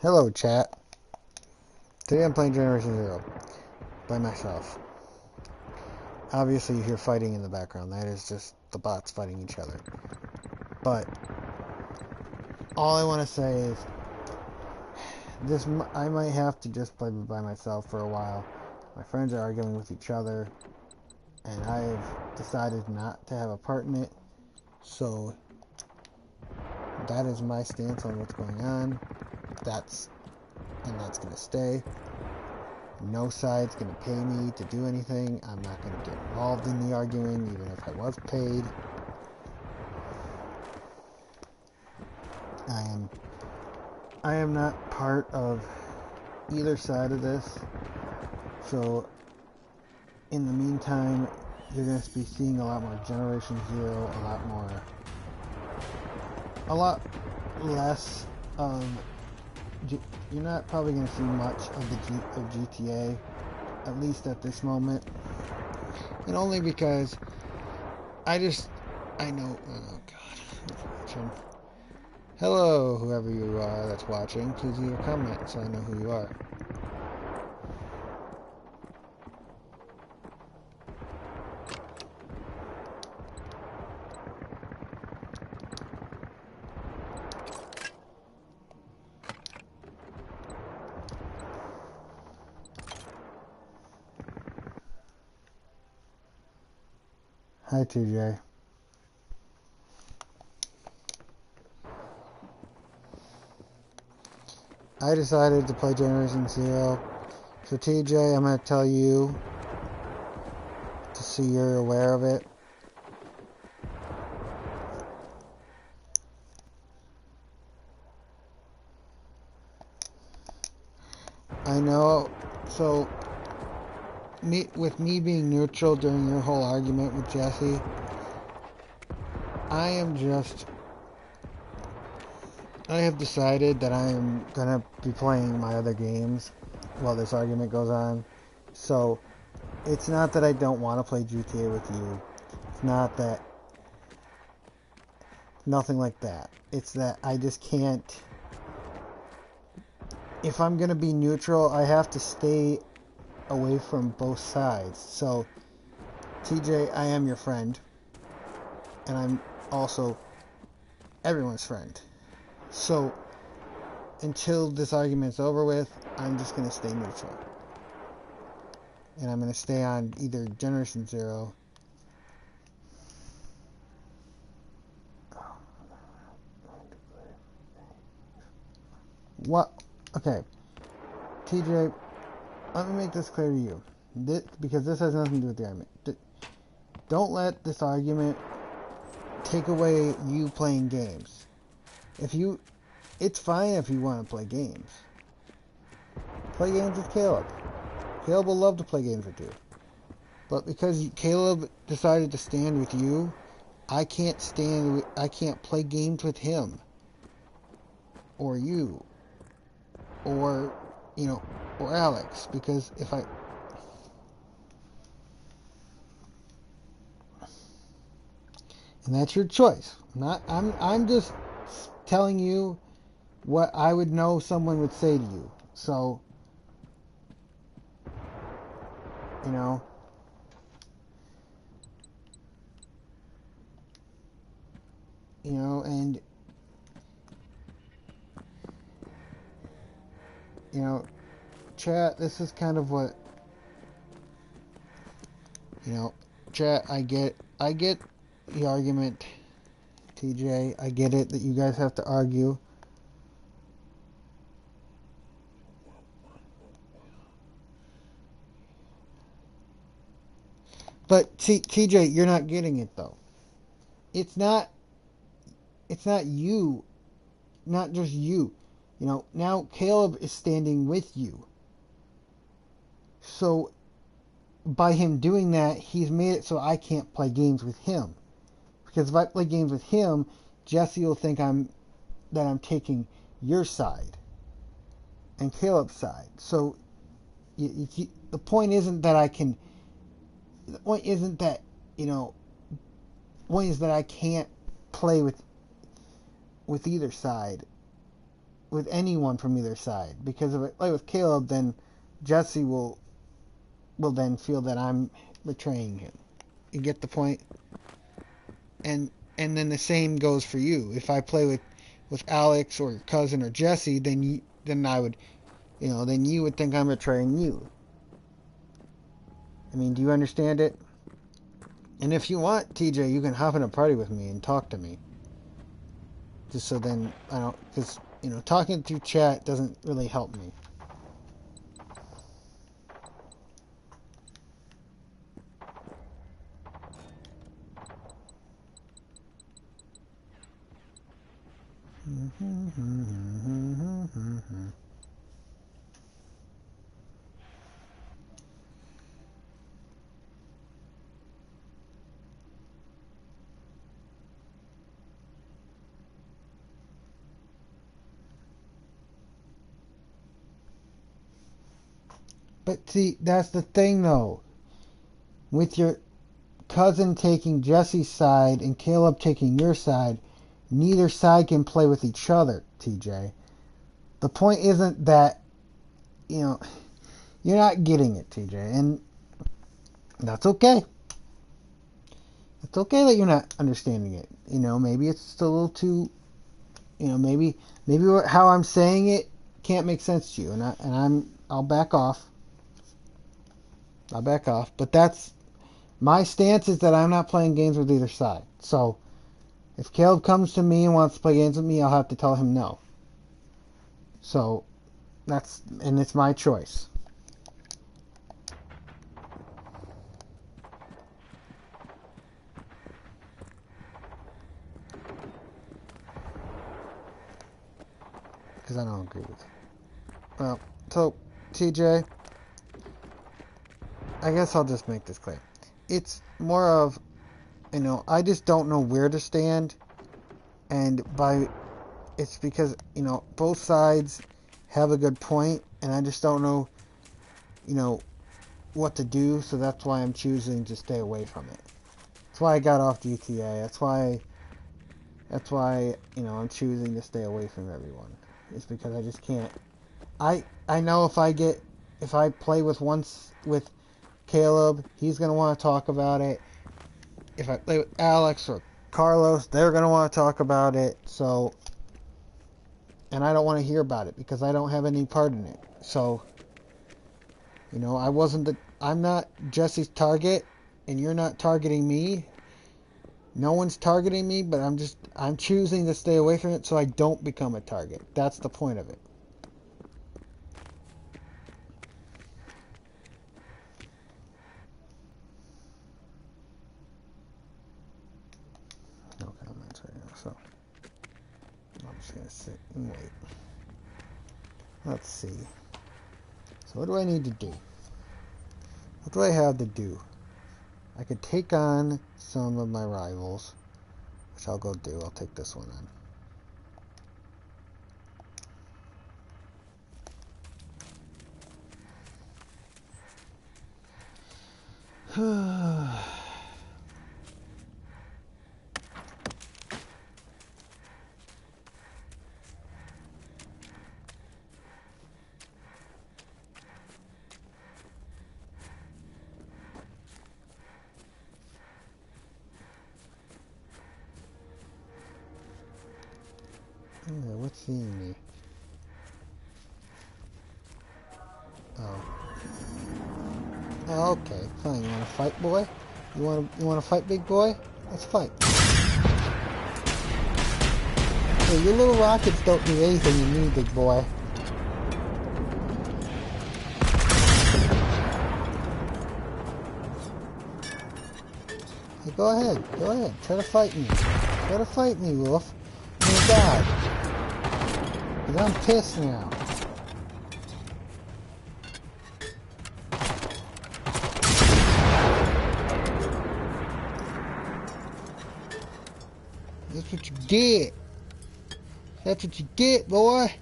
Hello, chat. Today I'm playing Generation Zero by myself. Obviously, you hear fighting in the background. That is just the bots fighting each other. But all I want to say is, I might have to just play by myself for a while. My friends are arguing with each other, and I've decided not to have a part in it. So that is my stance on what's going on. That's gonna stay. No side's going to pay me to do anything. I'm not going to get involved in the arguing, even if I was paid. I am not part of either side of this. So, in the meantime, you're going to be seeing a lot more Generation Zero, a lot less of. You're not probably going to see much of GTA, at least at this moment. And only because I know, oh god, hello, whoever you are that's watching, please leave a comment so I know who you are. Hi, TJ. I decided to play Generation Zero. So TJ, I'm going to tell you to see you're aware of it. I know, so with me being neutral during your whole argument with Jesse, I have decided that I am going to be playing my other games while this argument goes on. So, it's not that I don't want to play GTA with you. It's not that... Nothing like that. It's that I just can't... If I'm going to be neutral, I have to stay away from both sides. So, TJ, I am your friend. And I'm also everyone's friend. So, until this argument's over with, I'm just going to stay neutral. And I'm going to stay on either Generation Zero. What? Okay. TJ, let me make this clear to you. Because this has nothing to do with the argument. Don't let this argument take away you playing games. It's fine if you want to play games. Play games with Caleb. Caleb will love to play games with you. But because Caleb decided to stand with you, I can't play games with him. Or you. Or, or Alex. Because if I... And that's your choice. I'm just telling you what I would know someone would say to you. So, and chat, this is kind of what, chat, I get the argument, TJ, I get it that you guys have to argue. But see, TJ, you're not getting it though. It's not you, not just you. Now Caleb is standing with you. So by him doing that, he's made it so I can't play games with him. Because if I play games with him, Jesse will think I'm taking your side and Caleb's side. So the point isn't that I can. The point isn't that the point is that I can't play with either side with anyone from either side. Because if I play with Caleb, then Jesse will then feel that I'm betraying him. You get the point? And then the same goes for you. If I play with Alex or your cousin or Jesse, then I would, then you would think I'm betraying you. I mean, do you understand it? And if you want, TJ, you can hop in a party with me and talk to me. Just so then I don't, because, talking through chat doesn't really help me. But see, that's the thing though. With your cousin taking Jesse's side and Caleb taking your side, neither side can play with each other, TJ. The point isn't that, you're not getting it, TJ, and that's okay. It's okay that you're not understanding it. Maybe it's just a little too, maybe how I'm saying it can't make sense to you, and I'll back off. But that's my stance, is that I'm not playing games with either side. So if Caleb comes to me and wants to play games with me, I'll have to tell him no. So and it's my choice. Because I don't agree with you. Well, so TJ, I guess I'll just make this clear. It's more of, I just don't know where to stand, and it's because, both sides have a good point, and I just don't know, what to do, so that's why I'm choosing to stay away from it. That's why I got off GTA. That's why, I'm choosing to stay away from everyone. It's because I just can't. I know if I play with Caleb, he's going to want to talk about it. If I play with Alex or Carlos, they're going to want to talk about it. So, and I don't want to hear about it because I don't have any part in it. So, I'm not Jesse's target, and you're not targeting me. No one's targeting me, but I'm choosing to stay away from it so I don't become a target. That's the point of it. No comments right now, so I'm just gonna sit and wait. Let's see. So what do I need to do? What do I have to do? I could take on some of my rivals, which I'll go do. I'll take this one on. What's seeing me? Oh, okay, fine. You want to fight, boy? You want to fight, big boy? Let's fight. Hey, your little rockets don't do anything to me, big boy. Hey, go ahead. Try to fight me, Wolf. I'm gonna die. 'Cause I'm pissed now. That's what you get. That's what you get, boy.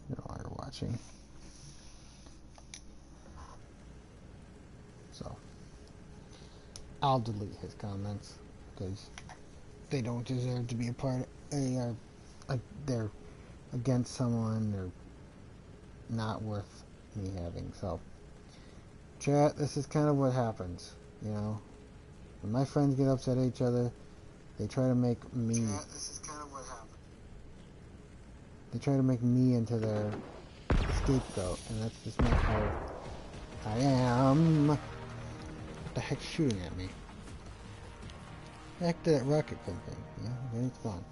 You're watching. So I'll delete his comments because they don't deserve to be a part of. They're against someone. They're not worth me having. So chat, this is kind of what happens, you know. When my friends get upset at each other, they try to make me. Chat, this is kind of what happens. They try to make me into their scapegoat, and that's just not how I am. What the heck's shooting at me? The heck did that rocket come from? Yeah, okay, it's gone.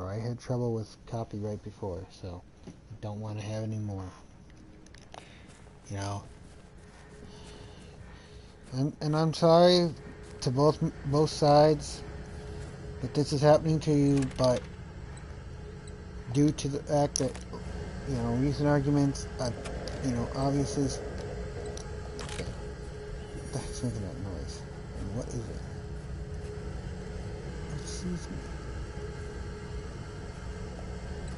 I had trouble with copyright before, so I don't want to have any more. You know. And I'm sorry to both sides that this is happening to you, but due to the fact that, you know, recent arguments, you know, obviously. Okay. What the heck's making that noise? And what is it? Excuse me.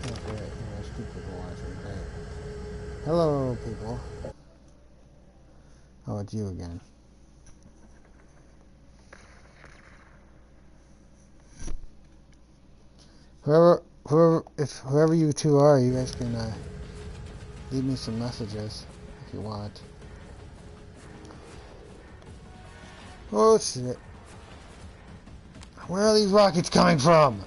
Oh, great. There's two people watching. Great. Hello, people. Oh, it's you again. Whoever you two are, you guys can leave me some messages if you want. Oh shit! Where are these rockets coming from?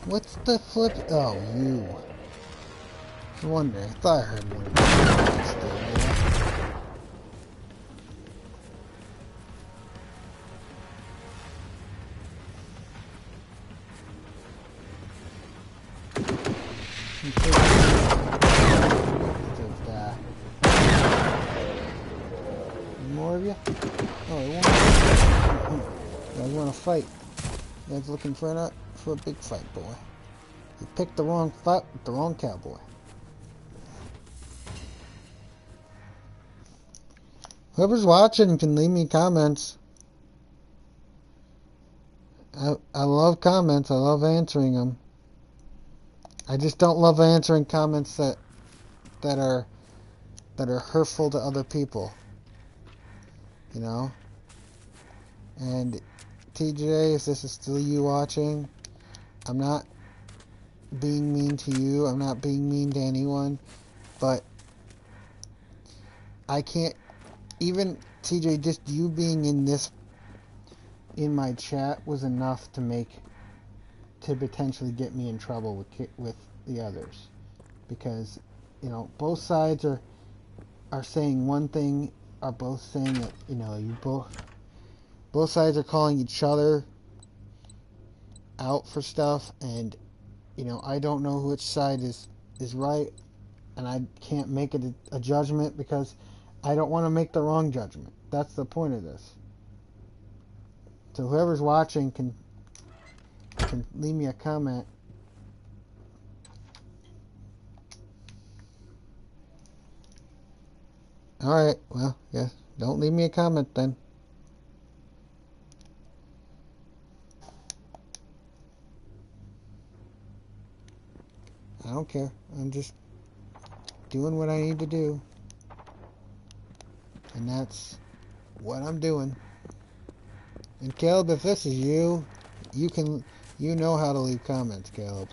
What's the flip? Oh, you. No wonder. I thought I heard one of these. More of you? Oh, they want. You guys want to fight? You guys looking for a big fight, boy? You picked the wrong fight with the wrong cowboy. Whoever's watching can leave me comments. I love comments. I love answering them. I just don't love answering comments that are hurtful to other people. You know? And TJ, if this is still you watching, I'm not being mean to you. I'm not being mean to anyone. But I can't, even TJ, just you being in my chat was enough to potentially get me in trouble with the others. Because, you know, both sides are saying one thing, are both saying that, you know, both sides are calling each other out for stuff, and, you know, I don't know which side is right, and I can't make it a judgment because I don't want to make the wrong judgment. That's the point of this. So whoever's watching can leave me a comment. Alright, well, yes, don't leave me a comment then. I don't care. I'm just doing what I need to do. And that's what I'm doing. And Caleb, if this is you, you know how to leave comments, Caleb.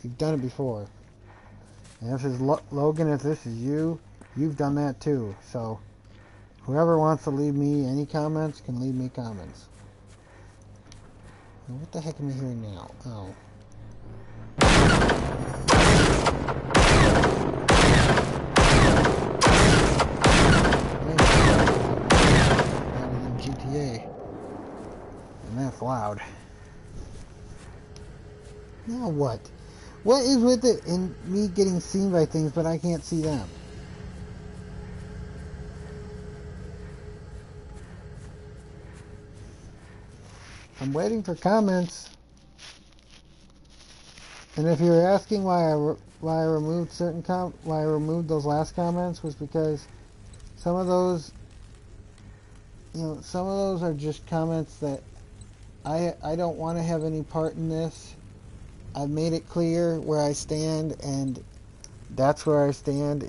You've done it before. And if it's Logan, if this is you, you've done that too. So whoever wants to leave me any comments can leave me comments. Now, what the heck am I hearing now? Oh. GTA. And that's loud. Now what? What is with it in me getting seen by things, but I can't see them? I'm waiting for comments. And if you're asking why I removed why I removed those last comments was because some of those, some of those are just comments that I don't want to have any part in this. I've made it clear where I stand, and that's where I stand.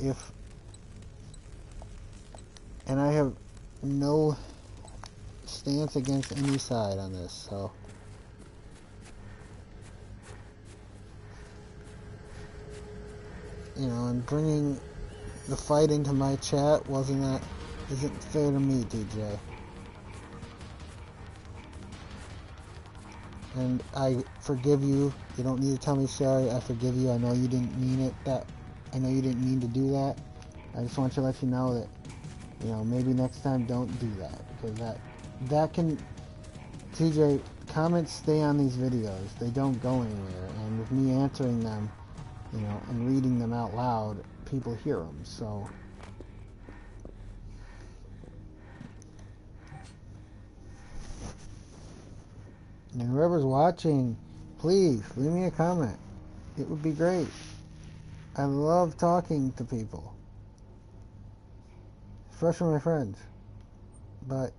And I have no stance against any side on this, so. And bringing the fight into my chat isn't fair to me, DJ. And I forgive you. You don't need to tell me sorry. I forgive you. I know you didn't mean it. I know you didn't mean to do that. I just want to let you know that, maybe next time don't do that, because that can, TJ, comments stay on these videos. They don't go anywhere. And with me answering them, and reading them out loud, people hear them. So. And whoever's watching, please leave me a comment. It would be great. I love talking to people, especially my friends. But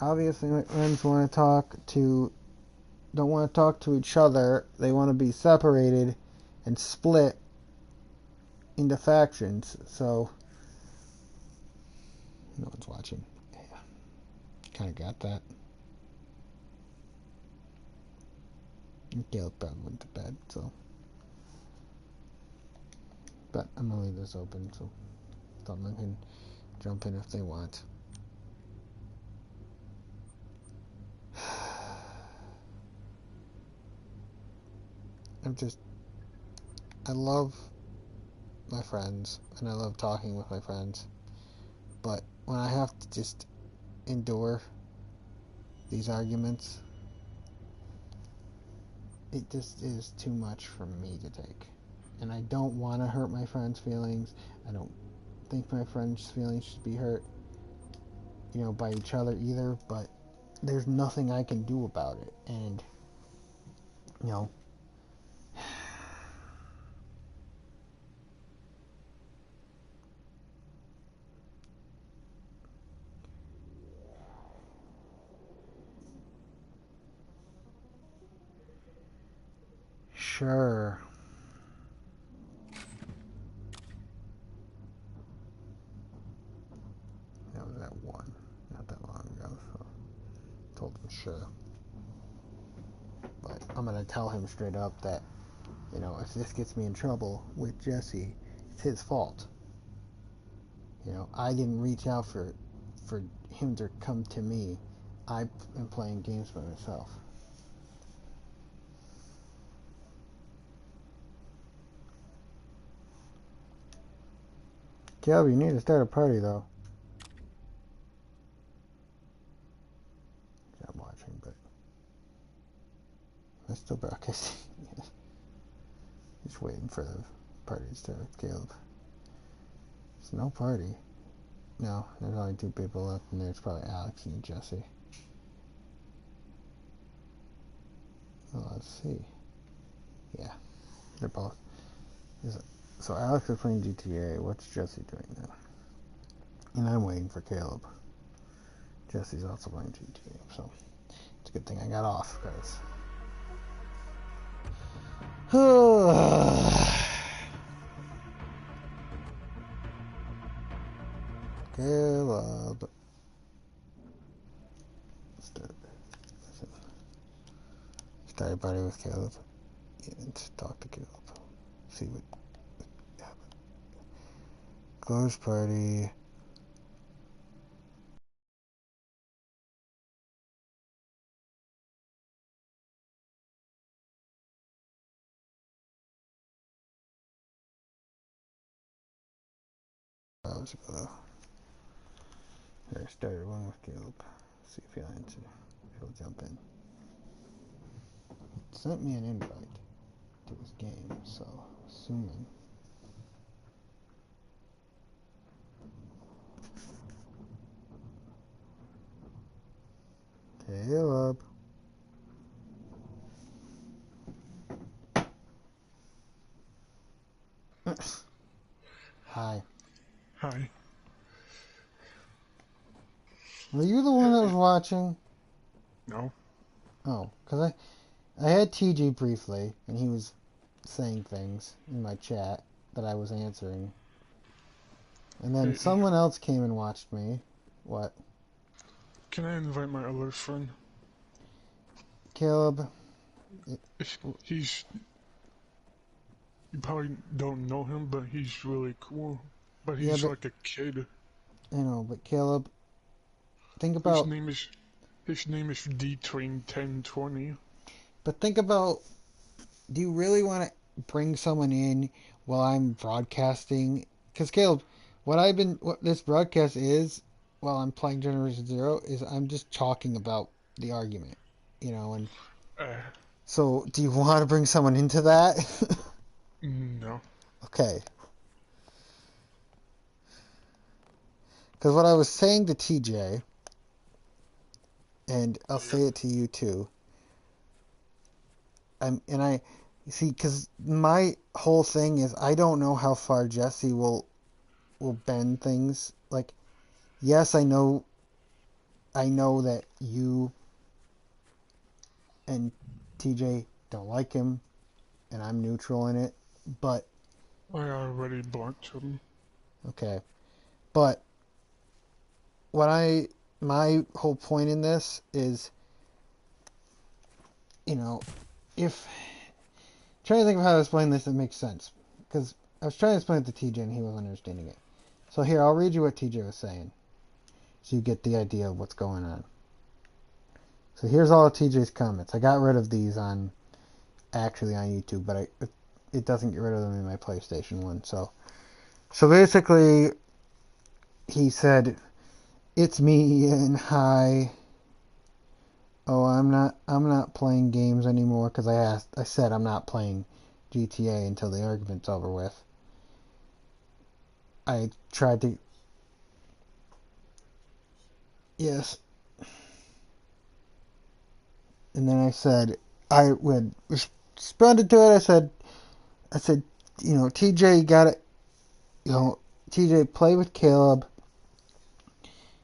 obviously, my friends don't want to talk to each other. They want to be separated and split into factions. So, no one's watching. Yeah, kind of got that. Caleb probably went to bed, so. But I'm gonna leave this open so someone can jump in if they want. I love my friends, and I love talking with my friends, but when I have to just endure these arguments, it just is too much for me to take. And I don't want to hurt my friends' feelings. I don't think my friends' feelings should be hurt, by each other either, but there's nothing I can do about it. And, sure. That was at 1, not that long ago, so I told him sure. But I'm going to tell him straight up that, if this gets me in trouble with Jesse, it's his fault. I didn't reach out for him to come to me. I am playing games by myself. Caleb, you need to start a party, though. I'm watching, but I still broadcasting. Just waiting for the party to start with Caleb. There's no party. No, there's only 2 people left, and there's probably Alex and Jesse. Well, let's see. Yeah, they're both. So Alex is playing GTA. What's Jesse doing now? And I'm waiting for Caleb. Jesse's also playing GTA, so it's a good thing I got off, guys. Caleb. Start a party with Caleb. And talk to Caleb. See what happens. Close party. Hours ago. There, started one with Caleb. See if he'll answer. He'll jump in. Sent me an invite. to his game, so assuming. Caleb. Hi. Hi. Were you the one that was watching? No. Oh, because I had TJ briefly, and he was saying things in my chat that I was answering. And then Hey, someone else came and watched me. What? can I invite my other friend? Caleb? He's... You probably don't know him, but he's really cool. But Yeah, he's but, like a kid. I know, but Caleb, think His about, name is... His name is D-Train 1020. but think about, do you really want to bring someone in while I'm broadcasting? Because Caleb, what this broadcast is, while I'm playing Generation Zero, is I'm just talking about the argument, and Uh, so do you want to bring someone into that? no. Okay. Because what I was saying to TJ, and I'll say it to you too, see, because my whole thing is I don't know how far Jesse will bend things. Like, yes, I know that you and TJ don't like him, and I'm neutral in it, but I already blocked him. okay. But my whole point in this is, if trying to think of how to explain this that makes sense, because I was trying to explain it to TJ and he wasn't understanding it. So here, I'll read you what TJ was saying, so you get the idea of what's going on. So here's all of TJ's comments. I got rid of these on YouTube, but it doesn't get rid of them in my PlayStation one. So basically, he said, "It's me and hi. Oh, I'm not playing games anymore because I said I'm not playing GTA until the argument's over with. I tried to, yes." And then I said, I would responded to it. I said, TJ got it. TJ, play with Caleb.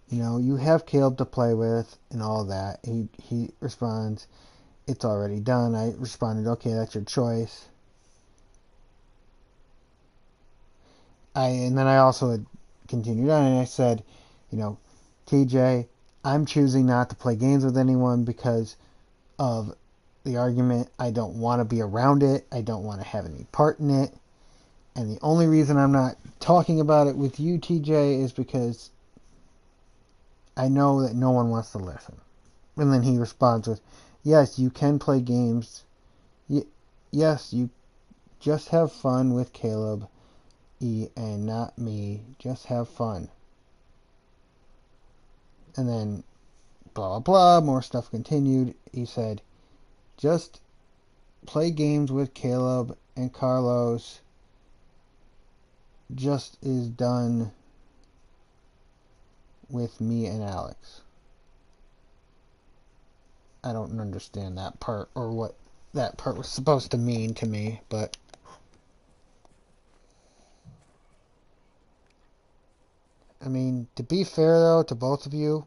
You have Caleb to play with and all that. He responds, it's already done. I responded, okay, that's your choice. And then I also had continued on and I said, TJ, I'm choosing not to play games with anyone because of the argument. I don't want to be around it. I don't want to have any part in it. And the only reason I'm not talking about it with you, TJ, is because I know that no one wants to listen. And then he responds with, yes, you can play games. Yes, you just have fun with Caleb and not me. Just have fun. And then blah, blah, blah, more stuff continued. He said, just play games with Caleb and Carlos. Just is done with me and Alex. I don't understand that part or what that part was supposed to mean to me, but I mean, to be fair though to both of you,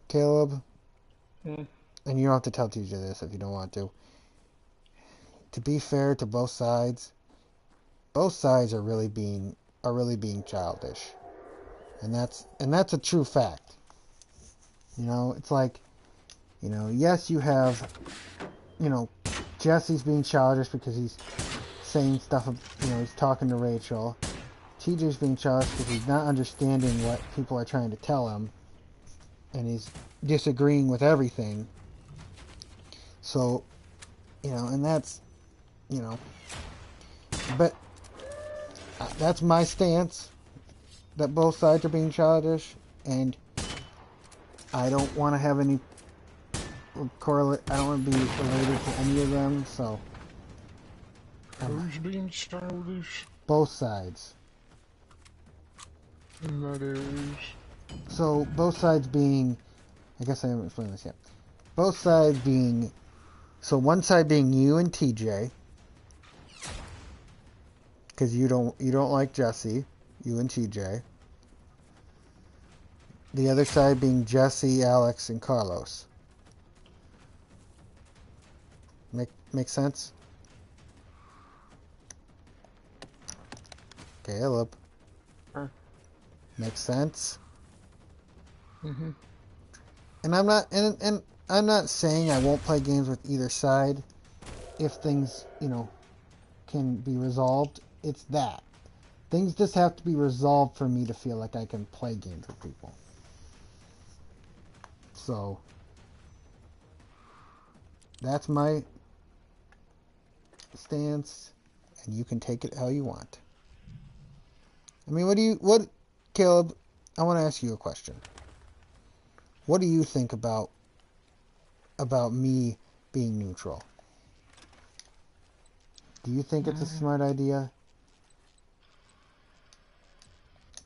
Caleb, and you don't have to tell TJ this if you don't want to. To be fair to both sides are really being childish. And that's a true fact. It's like, yes, you have, Jesse's being childish because he's saying stuff, he's talking to Rachel. TJ's being childish because he's not understanding what people are trying to tell him, and he's disagreeing with everything. So, and that's, but that's my stance, that both sides are being childish, and I don't want to have any correlate. I don't want to be related to any of them, so Who's being childish? Both sides. And that is... So, both sides being... I guess I haven't explained this yet. Both sides being... So, one side being you and TJ. Because you don't like Jesse. You and TJ. The other side being Jesse, Alex, and Carlos. Make sense? Caleb. Makes sense? Mm-hmm. And I'm not saying I won't play games with either side if things, can be resolved. It's that. Things just have to be resolved for me to feel like I can play games with people. So, that's my stance, and you can take it how you want. I mean, Caleb, I want to ask you a question. What do you think about me being neutral? Do you think it's a smart idea?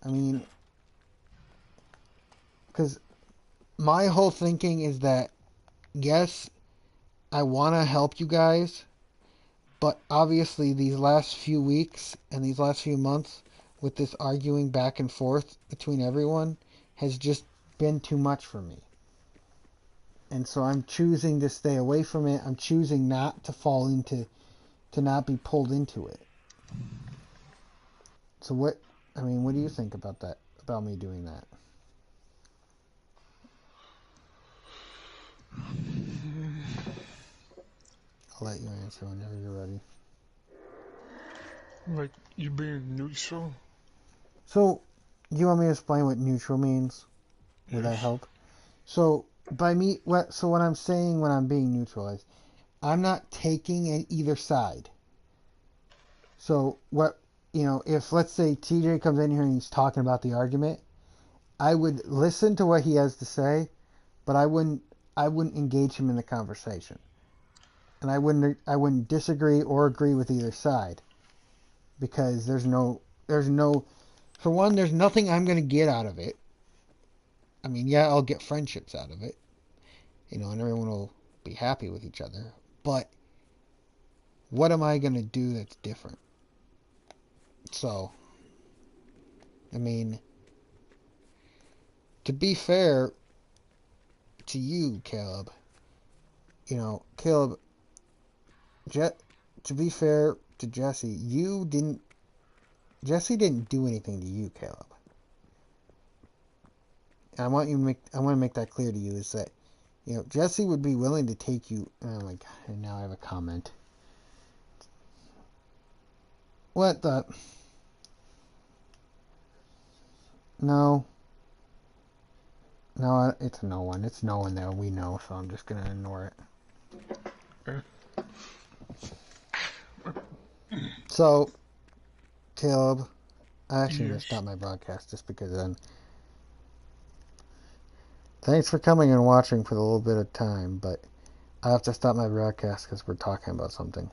I mean, because my whole thinking is that, yes, I want to help you guys, but obviously these last few weeks and these last few months with this arguing back and forth between everyone has just been too much for me. And so I'm choosing to stay away from it. I'm choosing not to fall into, to not be pulled into it. So what do you think about that, about me doing that? I'll let you answer whenever you're ready. Like, you being neutral? So, do you want me to explain what neutral means? Would that help? So, what I'm saying when I'm being neutral is, I'm not taking either side. So, if let's say TJ comes in here and he's talking about the argument, I would listen to what he has to say, but I wouldn't engage him in the conversation. And I wouldn't disagree or agree with either side, because there's no, for one, there's nothing I'm going to get out of it. I mean, yeah, I'll get friendships out of it, and everyone will be happy with each other, but what am I going to do that's different? So, I mean, to be fair to you, Caleb, to be fair to Jesse, Jesse didn't do anything to you, Caleb. And I want to make that clear to you, is that, Jesse would be willing to take you. Oh my God! And now I have a comment. What the? No. No, it's no one. It's no one there. We know, so I'm just gonna ignore it. So, Caleb, I actually gonna stop my broadcast just because then. Thanks for coming and watching for the little bit of time, but I have to stop my broadcast because we're talking about something.